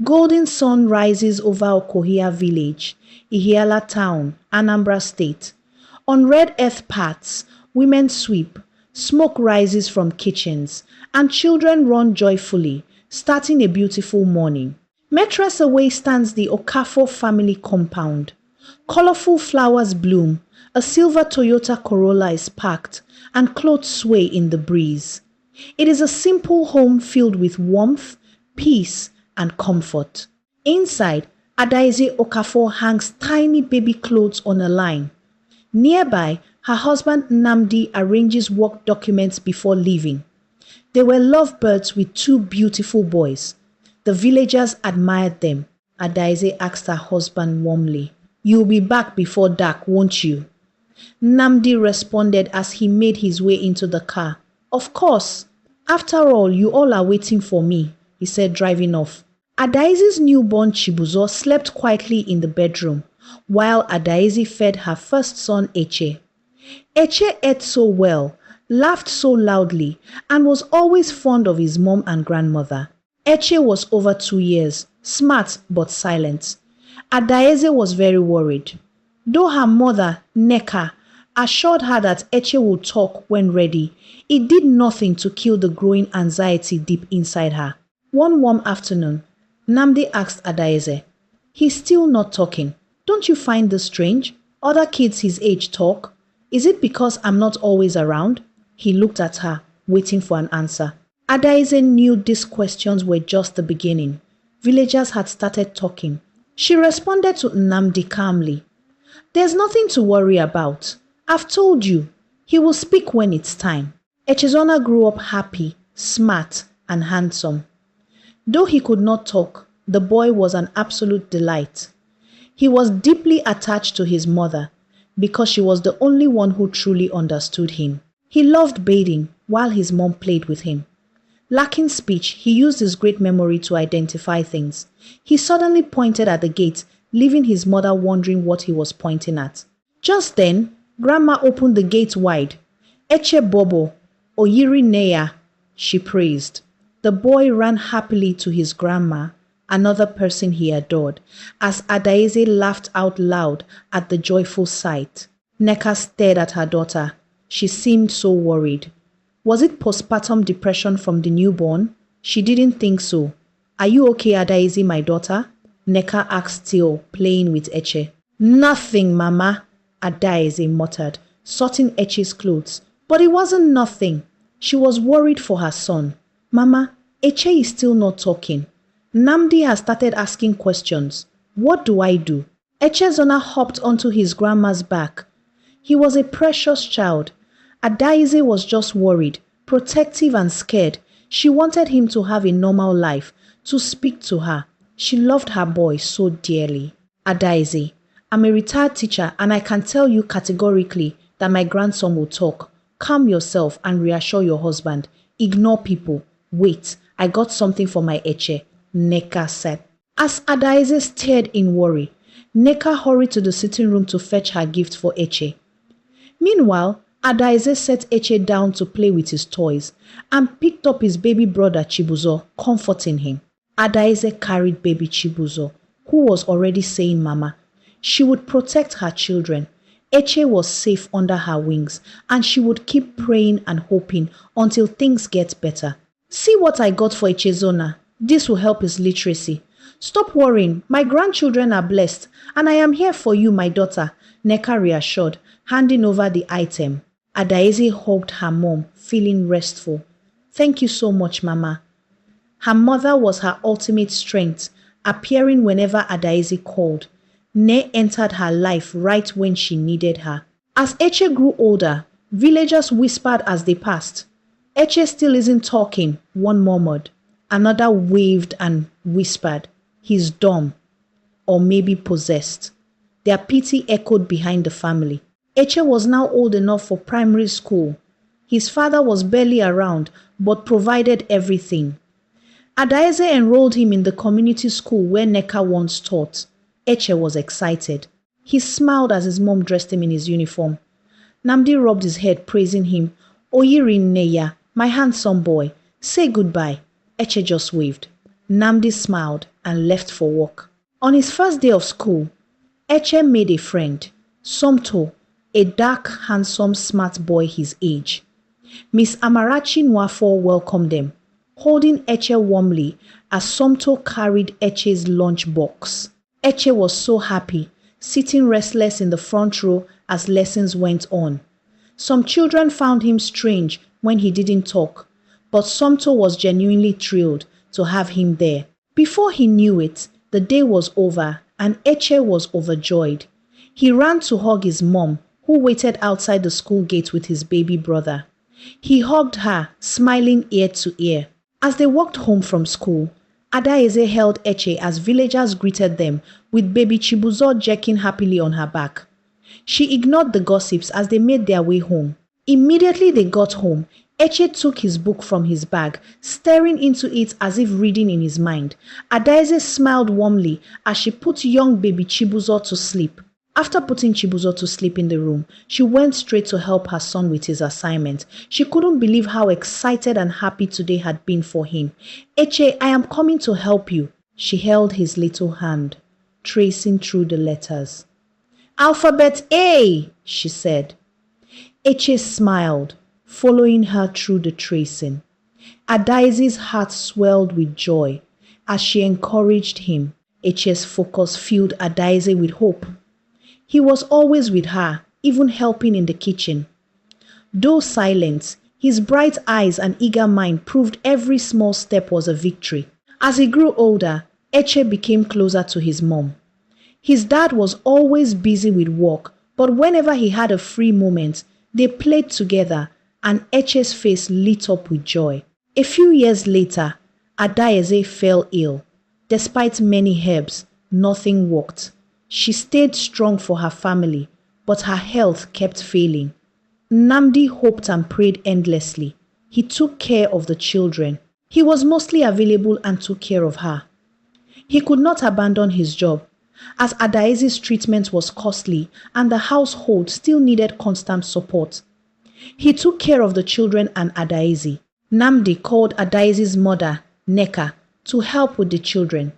Golden sun rises over Okohia village, Ihiala town, Anambra state. On red earth paths, women sweep, smoke rises from kitchens, and children run joyfully, starting a beautiful morning. Meters away stands the Okafor family compound. Colorful flowers bloom, a silver Toyota Corolla is parked, and clothes sway in the breeze. It is a simple home filled with warmth, peace, and comfort. Inside, Adaeze Okafor hangs tiny baby clothes on a line. Nearby, her husband Nnamdi arranges work documents before leaving. They were lovebirds with two beautiful boys. The villagers admired them. Adaeze asked her husband warmly, "You'll be back before dark, won't you?" Nnamdi responded as he made his way into the car. "Of course. After all, you all are waiting for me," he said, driving off. Adaeze's newborn Chibuzo slept quietly in the bedroom, while Adaeze fed her first son Eche. Eche ate so well, laughed so loudly, and was always fond of his mom and grandmother. Eche was over 2 years, smart but silent. Adaeze was very worried. Though her mother, Neka, assured her that Eche would talk when ready, it did nothing to kill the growing anxiety deep inside her. One warm afternoon, Nnamdi asked Adaeze, "He's still not talking. Don't you find this strange? Other kids his age talk. Is it because I'm not always around?" He looked at her, waiting for an answer. Adaeze knew these questions were just the beginning. Villagers had started talking. She responded to Nnamdi calmly, "There's nothing to worry about. I've told you. He will speak when it's time." Echezona grew up happy, smart, and handsome. Though he could not talk, the boy was an absolute delight. He was deeply attached to his mother because she was the only one who truly understood him. He loved bathing while his mom played with him. Lacking speech, he used his great memory to identify things. He suddenly pointed at the gate, leaving his mother wondering what he was pointing at. Just then, Grandma opened the gate wide. "Eche Bobo, Oyiri Neya," she praised. The boy ran happily to his grandma, another person he adored, as Adaeze laughed out loud at the joyful sight. Neka stared at her daughter. She seemed so worried. Was it postpartum depression from the newborn? She didn't think so. "Are you okay, Adaeze, my daughter?" Neka asked, still playing with Eche. "Nothing, Mama," Adaeze muttered, sorting Eche's clothes. But it wasn't nothing. She was worried for her son. "Mama, Eche is still not talking. Nnamdi has started asking questions. What do I do?" Echezona hopped onto his grandma's back. He was a precious child. Adaeze was just worried, protective and scared. She wanted him to have a normal life, to speak to her. She loved her boy so dearly. "Adaeze, I'm a retired teacher and I can tell you categorically that my grandson will talk. Calm yourself and reassure your husband. Ignore people. Wait, I got something for my Eche," Neka said. As Adaeze stared in worry, Neka hurried to the sitting room to fetch her gift for Eche. Meanwhile, Adaeze set Eche down to play with his toys and picked up his baby brother Chibuzo, comforting him. Adaeze carried baby Chibuzo, who was already saying Mama. She would protect her children. Eche was safe under her wings, and she would keep praying and hoping until things get better. "See what I got for Echezona. This will help his literacy. Stop worrying. My grandchildren are blessed, and I am here for you, my daughter," Neka reassured, handing over the item. Adaeze hugged her mom, feeling restful. "Thank you so much, Mama." Her mother was her ultimate strength, appearing whenever Adaeze called. Ne entered her life right when she needed her. As Eche grew older, villagers whispered as they passed. "Eche still isn't talking," one murmured. Another waved and whispered, "He's dumb." Or maybe possessed. Their pity echoed behind the family. Eche was now old enough for primary school. His father was barely around, but provided everything. Adaeze enrolled him in the community school where Neka once taught. Eche was excited. He smiled as his mom dressed him in his uniform. Nnamdi rubbed his head, praising him. "Oyiri Neya, my handsome boy, say goodbye." Eche just waved. Nnamdi smiled and left for work. On his first day of school, Eche made a friend, Somto, a dark, handsome, smart boy his age. Miss Amarachi Nwafo welcomed them, holding Eche warmly as Somto carried Eche's lunch box. Eche was so happy, sitting restless in the front row as lessons went on. Some children found him strange when he didn't talk, but Somto was genuinely thrilled to have him there. Before he knew it, the day was over and Eche was overjoyed. He ran to hug his mom, who waited outside the school gate with his baby brother. He hugged her, smiling ear to ear. As they walked home from school, Adaeze held Eche as villagers greeted them with baby Chibuzo jerking happily on her back. She ignored the gossips as they made their way home. Immediately they got home, Eche took his book from his bag, staring into it as if reading in his mind. Adaeze smiled warmly as she put young baby Chibuzo to sleep. After putting Chibuzo to sleep in the room, she went straight to help her son with his assignment. She couldn't believe how excited and happy today had been for him. Eche, I am coming to help you. She held his little hand, tracing through the letters. Alphabet A, she said. Eche smiled, following her through the tracing. Adaeze's heart swelled with joy as she encouraged him. Eche's focus filled Adaeze with hope. He was always with her, even helping in the kitchen. Though silent, his bright eyes and eager mind proved every small step was a victory. As he grew older, Eche became closer to his mom. His dad was always busy with work, but whenever he had a free moment, they played together and Eche's face lit up with joy. A few years later, Adaeze fell ill. Despite many herbs, nothing worked. She stayed strong for her family, but her health kept failing. Nnamdi hoped and prayed endlessly. He took care of the children. He was mostly available and took care of her. He could not abandon his job, as Adaeze's treatment was costly and the household still needed constant support. He took care of the children and Adaeze. Nnamdi called Adaeze's mother, Neka, to help with the children.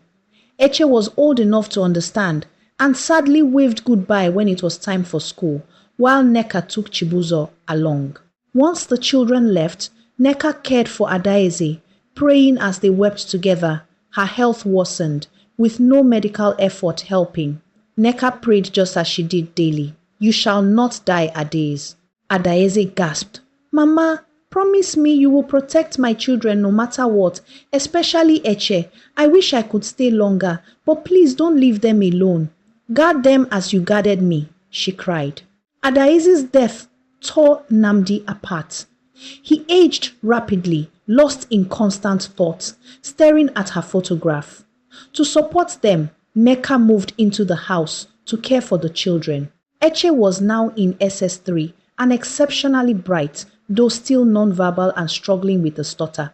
Eche was old enough to understand and sadly waved goodbye when it was time for school, while Neka took Chibuzo along. Once the children left, Neka cared for Adaeze, praying as they wept together. Her health worsened, with no medical effort helping. Neka prayed just as she did daily. You shall not die, Adaeze. Adaeze gasped. Mama, promise me you will protect my children no matter what, especially Eche. I wish I could stay longer, but please don't leave them alone. Guard them as you guarded me, she cried. Adaeze's death tore Nnamdi apart. He aged rapidly, lost in constant thoughts, staring at her photograph. To support them, Neka moved into the house to care for the children. Eche was now in SS3 and exceptionally bright, though still non-verbal and struggling with the stutter.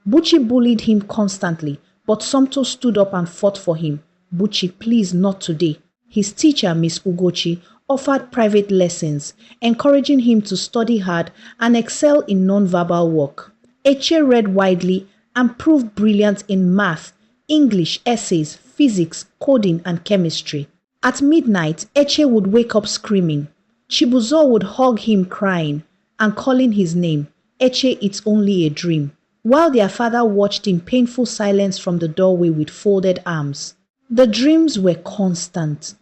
Buchi bullied him constantly, but Somto stood up and fought for him. Buchi, please, not today. His teacher, Miss Ugochi, offered private lessons, encouraging him to study hard and excel in non-verbal work. Eche read widely and proved brilliant in math, English, essays, physics, coding, and chemistry. At midnight, Eche would wake up screaming. Chibuzo would hug him crying and calling his name, Eche, it's only a dream, while their father watched in painful silence from the doorway with folded arms. The dreams were constant.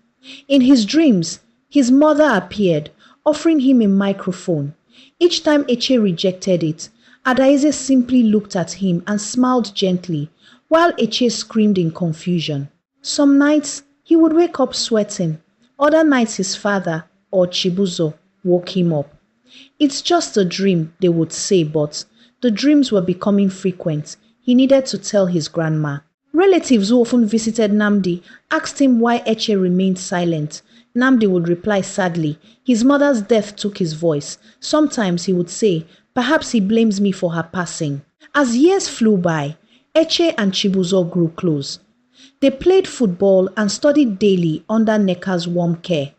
In his dreams, his mother appeared, offering him a microphone. Each time Eche rejected it, Adaeze simply looked at him and smiled gently, while Eche screamed in confusion. Some nights, he would wake up sweating. Other nights his father, or Chibuzo, woke him up. It's just a dream, they would say, but the dreams were becoming frequent. He needed to tell his grandma. Relatives who often visited Nnamdi asked him why Eche remained silent. Nnamdi would reply sadly. His mother's death took his voice. Sometimes he would say, perhaps he blames me for her passing. As years flew by, Eche and Chibuzo grew close. They played football and studied daily under Neka's warm care.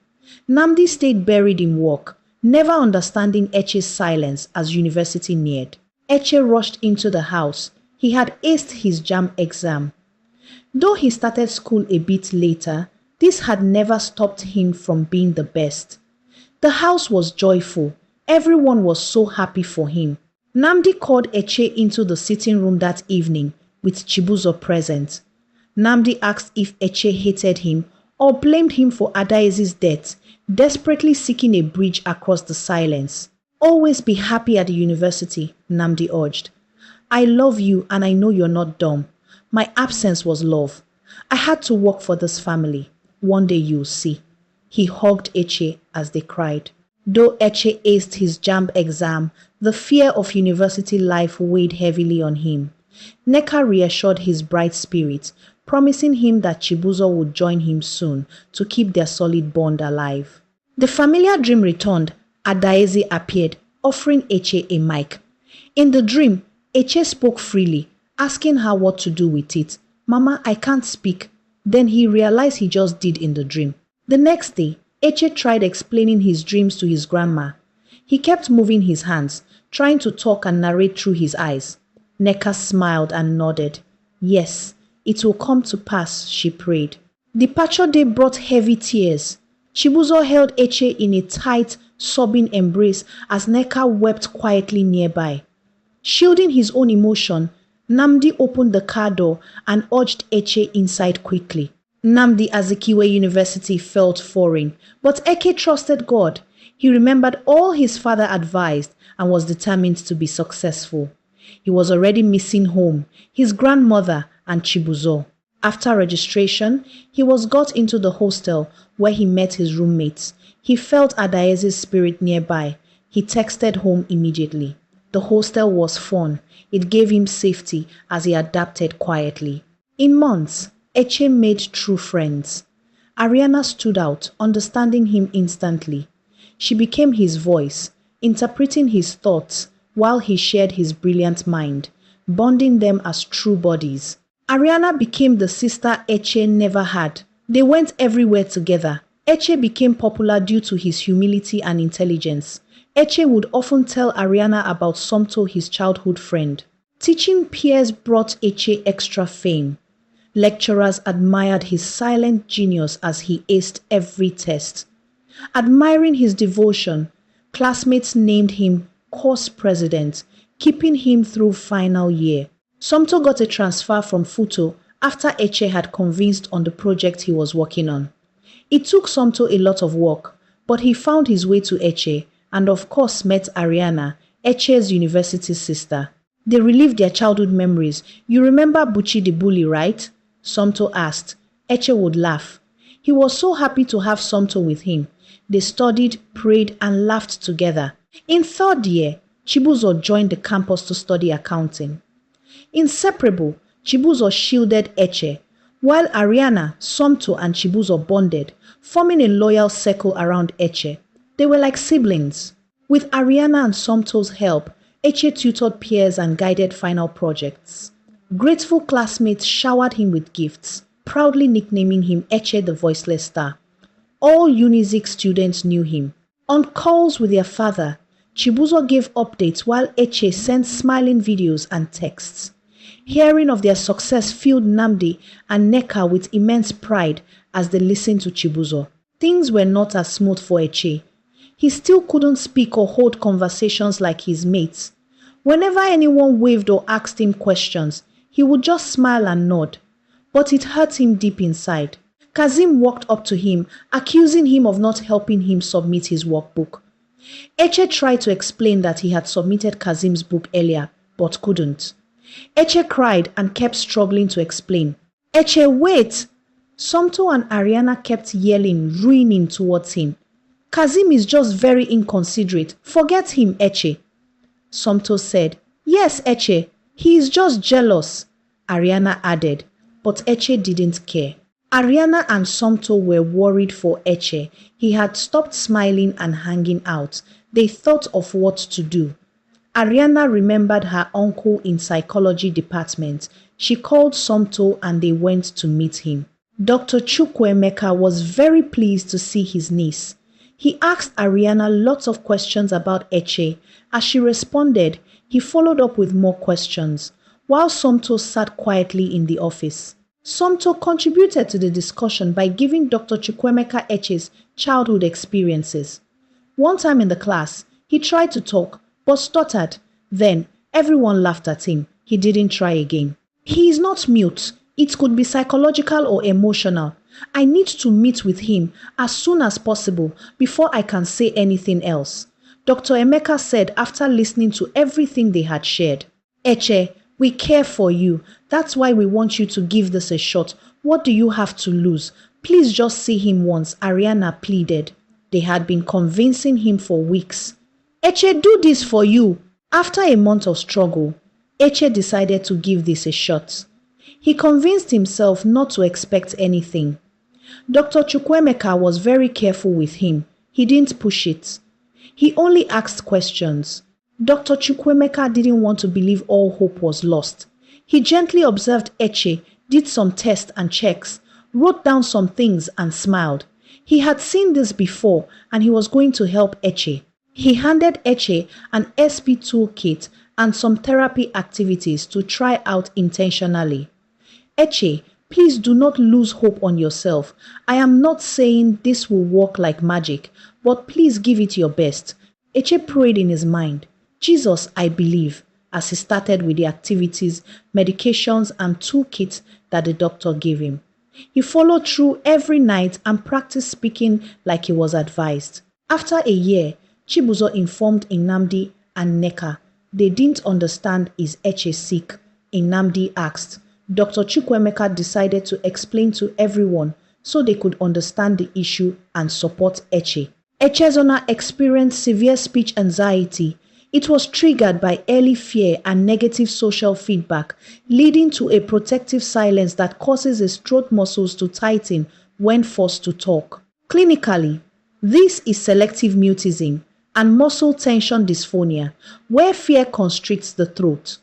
Nnamdi stayed buried in work, never understanding Eche's silence as university neared. Eche rushed into the house. He had aced his JAMB exam. Though he started school a bit later, this had never stopped him from being the best. The house was joyful. Everyone was so happy for him. Nnamdi called Eche into the sitting room that evening with Chibuzo present. Nnamdi asked if Eche hated him or blamed him for Adaeze's death, desperately seeking a bridge across the silence. Always be happy at the university, Nnamdi urged. I love you and I know you're not dumb. My absence was love. I had to work for this family. One day you'll see. He hugged Eche as they cried. Though Eche aced his JAMB exam, the fear of university life weighed heavily on him. Nneka reassured his bright spirit, promising him that Chibuzo would join him soon to keep their solid bond alive. The familiar dream returned. Adaeze appeared, offering Eche a mic. In the dream, Eche spoke freely, asking her what to do with it. Mama, I can't speak. Then he realized he just did in the dream. The next day, Eche tried explaining his dreams to his grandma. He kept moving his hands, trying to talk and narrate through his eyes. Nneka smiled and nodded. Yes, it will come to pass, she prayed. Departure day brought heavy tears. Chibuzo held Eche in a tight, sobbing embrace as Nneka wept quietly nearby. Shielding his own emotion, Nnamdi opened the car door and urged Eche inside quickly. Nnamdi Azikiwe University felt foreign, but Eche trusted God. He remembered all his father advised and was determined to be successful. He was already missing home, his grandmother and Chibuzo. After registration, he was got into the hostel where he met his roommates. He felt Adaeze's spirit nearby. He texted home immediately. The hostel was fun. It gave him safety as he adapted quietly. In months, Eche made true friends. Ariana stood out, understanding him instantly. She became his voice, interpreting his thoughts while he shared his brilliant mind, bonding them as true buddies. Ariana became the sister Eche never had. They went everywhere together. Eche became popular due to his humility and intelligence. Eche would often tell Ariana about Somto, his childhood friend. Teaching peers brought Eche extra fame. Lecturers admired his silent genius as he aced every test. Admiring his devotion, classmates named him course president, keeping him through final year. Somto got a transfer from Futo after Eche had convinced on the project he was working on. It took Somto a lot of work, but he found his way to Eche and of course met Ariana, Eche's university sister. They relived their childhood memories. You remember Buchi the bully, right? Somto asked. Eche would laugh. He was so happy to have Somto with him. They studied, prayed, and laughed together. In third year, Chibuzo joined the campus to study accounting. Inseparable, Chibuzo shielded Eche, while Ariana, Somto, and Chibuzo bonded, forming a loyal circle around Eche. They were like siblings. With Ariana and Somto's help, Eche tutored peers and guided final projects. Grateful classmates showered him with gifts, proudly nicknaming him Eche the Voiceless Star. All Unizik students knew him. On calls with their father, Chibuzo gave updates while Eche sent smiling videos and texts. Hearing of their success filled Nnamdi and Nneka with immense pride as they listened to Chibuzo. Things were not as smooth for Eche. He still couldn't speak or hold conversations like his mates. Whenever anyone waved or asked him questions, he would just smile and nod. But it hurt him deep inside. Kazim walked up to him, accusing him of not helping him submit his workbook. Eche tried to explain that he had submitted Kazim's book earlier, but couldn't. Eche cried and kept struggling to explain. Eche, wait! Somto and Ariana kept yelling, ruining towards him. Kazim is just very inconsiderate. Forget him, Eche. Somto said, Yes, Eche, he is just jealous. Ariana added, but Eche didn't care. Ariana and Somto were worried for Eche. He had stopped smiling and hanging out. They thought of what to do. Ariana remembered her uncle in psychology department. She called Somto and they went to meet him. Dr. Chukwuemeka was very pleased to see his niece. He asked Ariana lots of questions about Eche. As she responded, he followed up with more questions, while Somto sat quietly in the office. Somto contributed to the discussion by giving Dr. Chukwuemeka Eche's childhood experiences. One time in the class, he tried to talk but stuttered. Then, everyone laughed at him. He didn't try again. He is not mute. It could be psychological or emotional. I need to meet with him as soon as possible before I can say anything else, Dr. Emeka said after listening to everything they had shared. Eche, we care for you. That's why we want you to give this a shot. What do you have to lose? Please just see him once, Ariana pleaded. They had been convincing him for weeks. Eche, do this for you. After a month of struggle, Eche decided to give this a shot. He convinced himself not to expect anything. Dr. Chukwuemeka was very careful with him. He didn't push it. He only asked questions. Dr. Chukwuemeka didn't want to believe all hope was lost. He gently observed Eche, did some tests and checks, wrote down some things and smiled. He had seen this before and he was going to help Eche. He handed Eche an SP toolkit and some therapy activities to try out intentionally. Eche, please do not lose hope on yourself. I am not saying this will work like magic, but please give it your best. Eche prayed in his mind. Jesus, I believe, as he started with the activities, medications, and toolkits that the doctor gave him. He followed through every night and practiced speaking like he was advised. After a year, Chibuzo informed Nnamdi and Nneka they didn't understand is Eche sick. Nnamdi asked. Dr. Chukwuemeka decided to explain to everyone so they could understand the issue and support Eche. Echezonachukwu experienced severe speech anxiety. It was triggered by early fear and negative social feedback, leading to a protective silence that causes his throat muscles to tighten when forced to talk. Clinically, this is selective mutism and muscle tension dysphonia, where fear constricts the throat.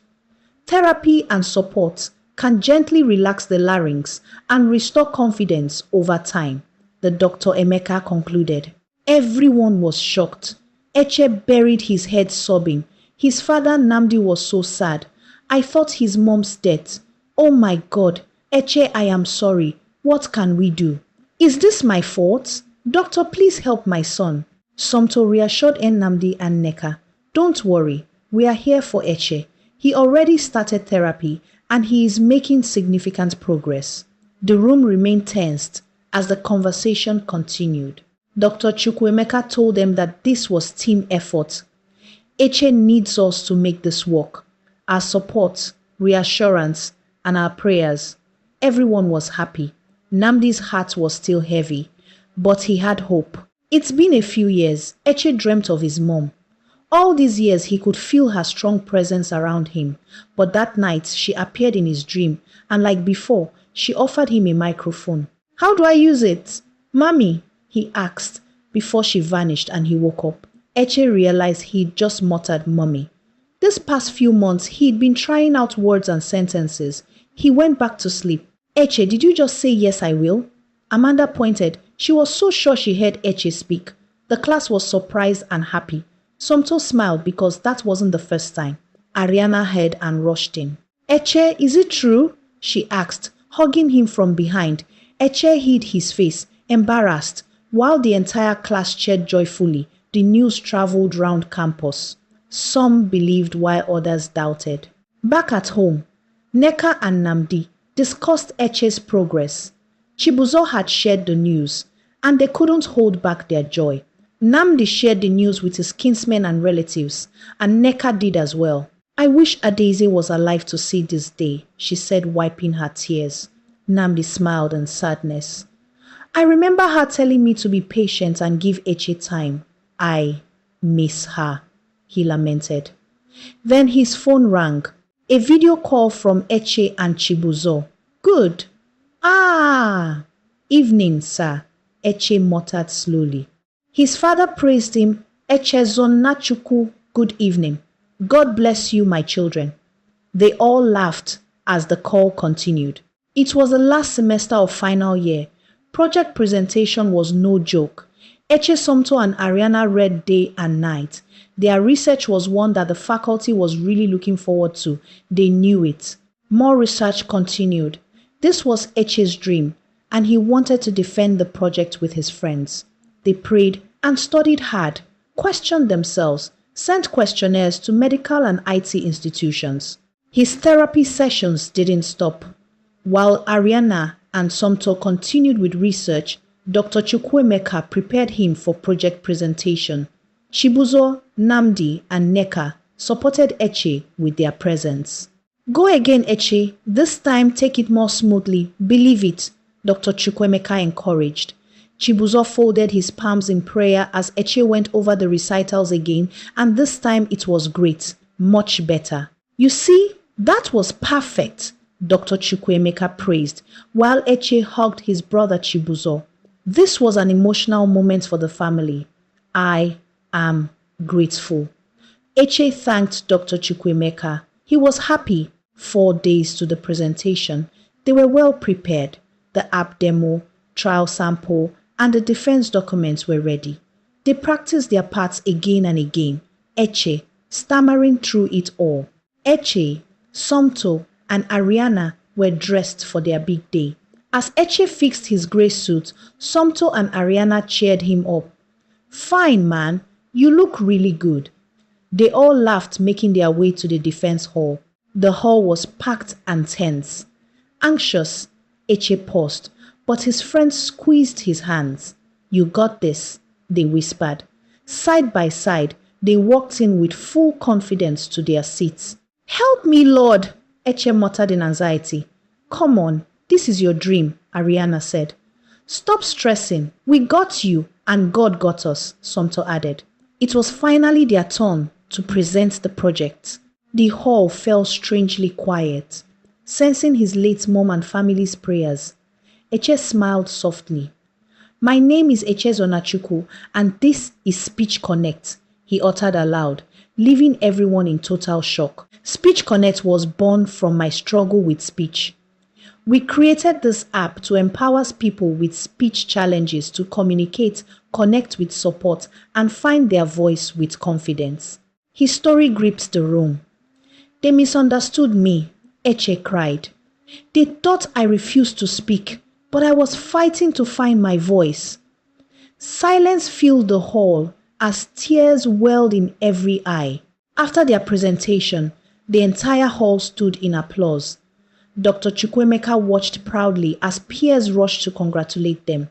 Therapy and support can gently relax the larynx and restore confidence over time, the Dr. Emeka concluded. Everyone was shocked. Eche buried his head sobbing. His father Nnamdi was so sad. I thought his mom's death. Oh my God, Eche, I am sorry. What can we do? Is this my fault? Doctor, please help my son. Somto reassured Nnamdi and Nneka. Don't worry, we are here for Eche. He already started therapy and he is making significant progress. The room remained tensed as the conversation continued. Dr. Chukwuemeka told them that this was team effort. Eche needs us to make this work. Our support, reassurance, and our prayers. Everyone was happy. Nnamdi's heart was still heavy, but he had hope. It's been a few years. Eche dreamt of his mom. All these years he could feel her strong presence around him, but that night she appeared in his dream and like before, she offered him a microphone. How do I use it? Mommy, he asked before she vanished and he woke up. Eche realized he'd just muttered mommy. This past few months he'd been trying out words and sentences. He went back to sleep. Eche, did you just say yes I will? Amanda pointed. She was so sure she heard Eche speak. The class was surprised and happy. Somto smiled because that wasn't the first time. Ariana heard and rushed in. Eche, is it true? She asked, hugging him from behind. Eche hid his face, embarrassed. While the entire class cheered joyfully, the news traveled round campus. Some believed while others doubted. Back at home, Nneka and Nnamdi discussed Eche's progress. Chibuzo had shared the news, and they couldn't hold back their joy. Nnamdi shared the news with his kinsmen and relatives, and Nneka did as well. I wish Adaeze was alive to see this day, she said, wiping her tears. Nnamdi smiled in sadness. I remember her telling me to be patient and give Eche time. I miss her, he lamented. Then his phone rang. A video call from Eche and Chibuzo. Good. Ah! Evening, sir, Eche muttered slowly. His father praised him. Echezonachukwu, good evening. God bless you, my children. They all laughed as the call continued. It was the last semester of final year. Project presentation was no joke. Eche, Somto and Ariana read day and night. Their research was one that the faculty was really looking forward to. They knew it. More research continued. This was Eche's dream, and he wanted to defend the project with his friends. They prayed and studied hard, questioned themselves, sent questionnaires to medical and IT institutions. His therapy sessions didn't stop. While Ariana and Somto continued with research, Dr. Chukwuemeka prepared him for project presentation. Chibuzo, Namdi, and Neka supported Eche with their presence. "Go again, Eche. This time take it more smoothly. Believe it," Dr. Chukwuemeka encouraged. Chibuzo folded his palms in prayer as Eche went over the recitals again, and this time it was great, much better. "You see, that was perfect," Dr. Chukwuemeka praised, while Eche hugged his brother Chibuzo. "This was an emotional moment for the family. I am grateful." Eche thanked Dr. Chukwuemeka. He was happy. 4 days to the presentation. They were well prepared. The app demo, trial sample, and the defense documents were ready. They practiced their parts again and again, Eche stammering through it all. Eche, Somto, and Ariana were dressed for their big day. As Eche fixed his grey suit, Somto and Ariana cheered him up. "Fine, man. You look really good." They all laughed, making their way to the defense hall. The hall was packed and tense. Anxious, Eche paused, but his friends squeezed his hands. "You got this," they whispered. Side by side, they walked in with full confidence to their seats. "Help me, Lord," Eche muttered in anxiety. "Come on, this is your dream," Ariana said. "Stop stressing. We got you, and God got us," Somto added. It was finally their turn to present the project. The hall fell strangely quiet. Sensing his late mom and family's prayers, Eche smiled softly. "My name is Echezonachukwu, and this is Speech Connect," he uttered aloud, leaving everyone in total shock. Speech Connect was born from my struggle with speech. We created this app to empower people with speech challenges to communicate, connect with support, and find their voice with confidence. His story gripped the room. "They misunderstood me," Eche cried. "They thought I refused to speak, but I was fighting to find my voice." Silence filled the hall as tears welled in every eye. After their presentation, the entire hall stood in applause. Dr. Chukwuemeka watched proudly as peers rushed to congratulate them.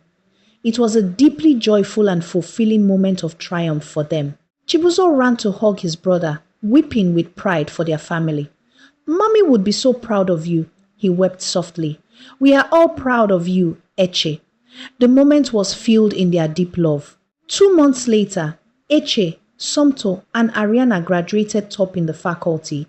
It was a deeply joyful and fulfilling moment of triumph for them. Chibuzo ran to hug his brother, weeping with pride for their family. "Mommy would be so proud of you," he wept softly. "We are all proud of you, Eche." The moment was filled in their deep love. 2 months later, Eche, Somto, and Ariana graduated top in the faculty.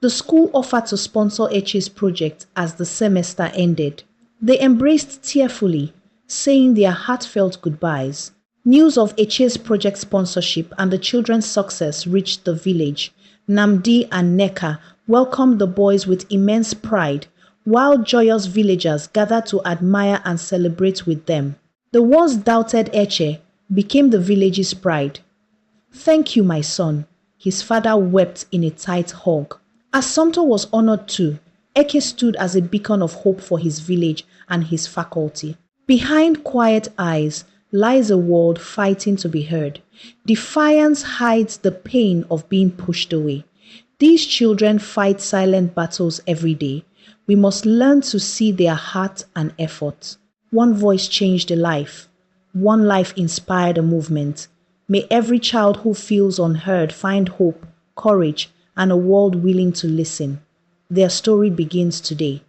The school offered to sponsor Eche's project as the semester ended. They embraced tearfully, saying their heartfelt goodbyes. News of Eche's project sponsorship and the children's success reached the village. Namdi and Neka welcomed the boys with immense pride, while joyous villagers gathered to admire and celebrate with them. The once doubted Eche became the village's pride. "Thank you, my son," his father wept in a tight hug. As Somto was honored too, Eche stood as a beacon of hope for his village and his faculty. Behind quiet eyes lies a world fighting to be heard. Defiance hides the pain of being pushed away. These children fight silent battles every day. We must learn to see their heart and effort. One voice changed a life. One life inspired a movement. May every child who feels unheard find hope, courage, and a world willing to listen. Their story begins today.